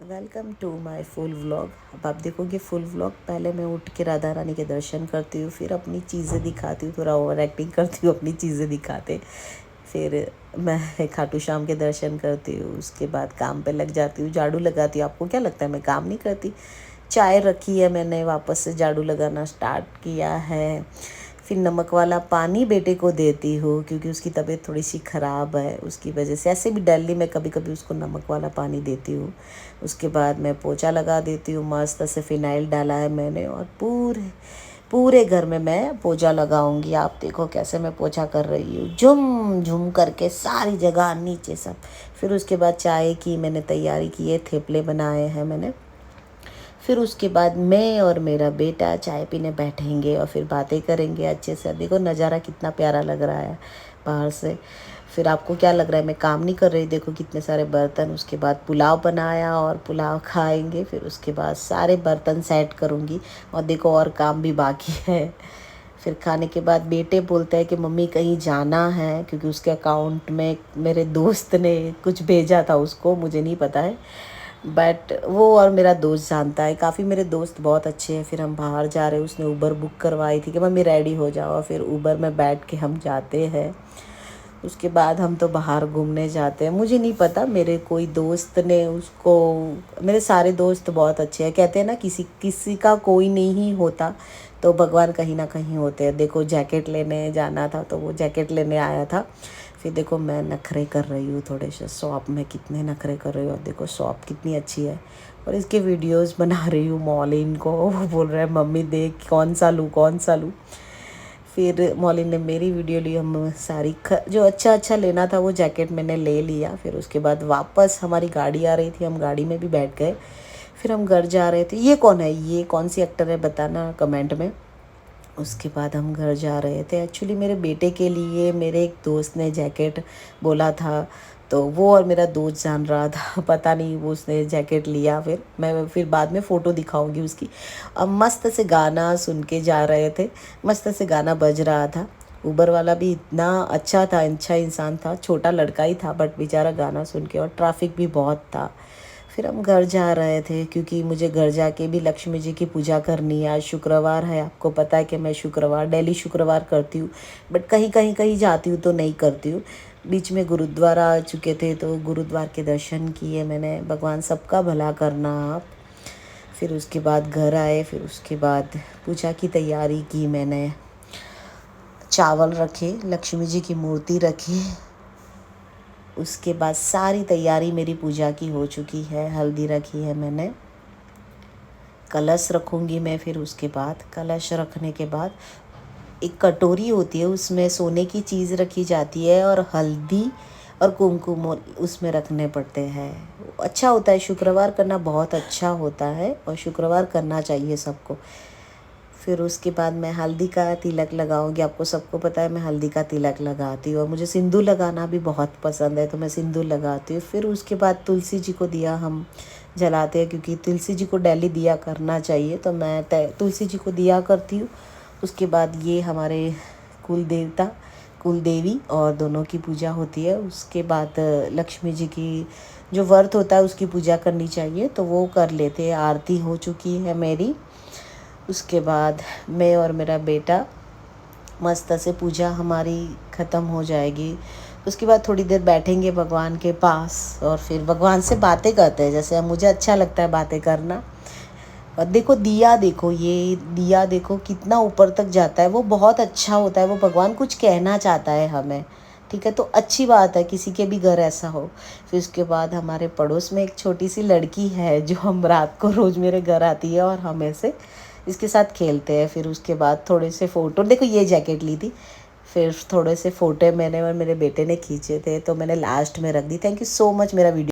Welcome to my full vlog. अब आप देखोगे फुल व्लॉग। पहले मैं उठ के राधा रानी के दर्शन करती हूँ, फिर अपनी चीज़ें दिखाती हूँ, थोड़ा ओवर एक्टिंग करती हूँ अपनी चीज़ें दिखाते। फिर मैं खाटू श्याम के दर्शन करती हूँ, उसके बाद काम पे लग जाती हूँ, झाड़ू लगाती हूँ। आपको क्या लगता है मैं काम नहीं करती? चाय रखी है मैंने, वापस से झाड़ू लगाना स्टार्ट किया है। फिर नमक वाला पानी बेटे को देती हूँ क्योंकि उसकी तबीयत थोड़ी सी ख़राब है, उसकी वजह से ऐसे भी डेली मैं कभी कभी उसको नमक वाला पानी देती हूँ। उसके बाद मैं पोछा लगा देती हूँ, मस्त से फिनाइल डाला है मैंने, और पूरे पूरे घर में मैं पोछा लगाऊंगी। आप देखो कैसे मैं पोछा कर रही हूँ, झुम झुम करके सारी जगह नीचे सब। फिर उसके बाद चाय की मैंने तैयारी की है, थेपले बनाए हैं मैंने। फिर उसके बाद मैं और मेरा बेटा चाय पीने बैठेंगे और फिर बातें करेंगे अच्छे से। देखो नज़ारा कितना प्यारा लग रहा है बाहर से। फिर आपको क्या लग रहा है मैं काम नहीं कर रही? देखो कितने सारे बर्तन। उसके बाद पुलाव बनाया और पुलाव खाएंगे। फिर उसके बाद सारे बर्तन सेट करूँगी और देखो और काम भी बाकी है। फिर खाने के बाद बेटे बोलते हैं कि मम्मी कहीं जाना है, क्योंकि उसके अकाउंट में मेरे दोस्त ने कुछ भेजा था, उसको मुझे नहीं पता है, बट वो और मेरा दोस्त जानता है। काफ़ी मेरे दोस्त बहुत अच्छे हैं। फिर हम बाहर जा रहे हैं, उसने उबर बुक करवाई थी कि मम्मी रेडी हो जाओ, फिर उबर में बैठ के हम जाते हैं। उसके बाद हम तो बाहर घूमने जाते हैं। मुझे नहीं पता, मेरे कोई दोस्त ने उसको, मेरे सारे दोस्त बहुत अच्छे हैं। कहते हैं ना किसी किसी का कोई नहीं होता तो भगवान कहीं ना कहीं होते हैं। देखो जैकेट लेने जाना था तो वो जैकेट लेने आया था। फिर देखो मैं नखरे कर रही हूँ थोड़े से शॉप में, कितने नखरे कर रही हूँ। देखो शॉप कितनी अच्छी है और इसके वीडियोस बना रही हूँ। मॉलिन को वो बोल रहा है मम्मी देख कौन सा लूँ कौन सा लूँ। फिर मॉलिन ने मेरी वीडियो ली। हम सारी जो अच्छा अच्छा लेना था वो जैकेट मैंने ले लिया। फिर उसके बाद वापस हमारी गाड़ी आ रही थी, हम गाड़ी में भी बैठ गए। फिर हम घर जा रहे थे। ये कौन है, ये कौन सी एक्टर है बताना कमेंट में। उसके बाद हम घर जा रहे थे। एक्चुअली मेरे बेटे के लिए मेरे एक दोस्त ने जैकेट बोला था, तो वो और मेरा दोस्त जान रहा था पता नहीं वो उसने जैकेट लिया। फिर मैं फिर बाद में फ़ोटो दिखाऊंगी उसकी। अब मस्त से गाना सुन के जा रहे थे, मस्त से गाना बज रहा था। ऊबर वाला भी इतना अच्छा था, अच्छा इंसान था, छोटा लड़का ही था बट बेचारा गाना सुन के, और ट्रैफिक भी बहुत था। फिर हम घर जा रहे थे क्योंकि मुझे घर जाके भी लक्ष्मी जी की पूजा करनी है। आज शुक्रवार है, आपको पता है कि मैं शुक्रवार डेली शुक्रवार करती हूँ, बट कहीं कहीं कहीं जाती हूँ तो नहीं करती हूँ। बीच में गुरुद्वारा आ चुके थे तो गुरुद्वार के दर्शन किए मैंने। भगवान सबका भला करना आप। फिर उसके बाद घर आए, फिर उसके बाद पूजा की तैयारी की मैंने। चावल रखे, लक्ष्मी जी की मूर्ति रखी। उसके बाद सारी तैयारी मेरी पूजा की हो चुकी है। हल्दी रखी है मैंने, कलश रखूँगी मैं। फिर उसके बाद कलश रखने के बाद एक कटोरी होती है, उसमें सोने की चीज़ रखी जाती है और हल्दी और कुमकुम उसमें रखने पड़ते हैं। अच्छा होता है, शुक्रवार करना बहुत अच्छा होता है और शुक्रवार करना चाहिए सबको। फिर उसके बाद मैं हल्दी का तिलक लगाऊंगी। आपको सबको पता है मैं हल्दी का तिलक लगाती हूँ और मुझे सिंदूर लगाना भी बहुत पसंद है, तो मैं सिंदूर लगाती हूँ। फिर उसके बाद तुलसी जी को दिया हम जलाते हैं, क्योंकि तुलसी जी को डेली दिया करना चाहिए, तो मैं तुलसी जी को दिया करती हूँ। उसके बाद ये हमारे कुल देवता कुल देवी और दोनों की पूजा होती है। उसके बाद लक्ष्मी जी की जो व्रत होता है उसकी पूजा करनी चाहिए, तो वो कर लेते हैं। आरती हो चुकी है मेरी। उसके बाद मैं और मेरा बेटा मस्त से पूजा हमारी ख़त्म हो जाएगी। उसके बाद थोड़ी देर बैठेंगे भगवान के पास और फिर भगवान से बातें करते हैं। जैसे मुझे अच्छा लगता है बातें करना। और देखो दिया, देखो ये दिया देखो कितना ऊपर तक जाता है, वो बहुत अच्छा होता है। वो भगवान कुछ कहना चाहता है हमें, ठीक है, तो अच्छी बात है किसी के भी घर ऐसा हो। फिर उसके बाद हमारे पड़ोस में एक छोटी सी लड़की है जो हम रात को रोज़ मेरे घर आती है और हम ऐसे इसके साथ खेलते हैं। फिर उसके बाद थोड़े से फ़ोटो, देखो ये जैकेट ली थी, फिर थोड़े से फ़ोटो मैंने और मेरे बेटे ने खींचे थे, तो मैंने लास्ट में रख दी। थैंक यू सो मच मेरा वीडियो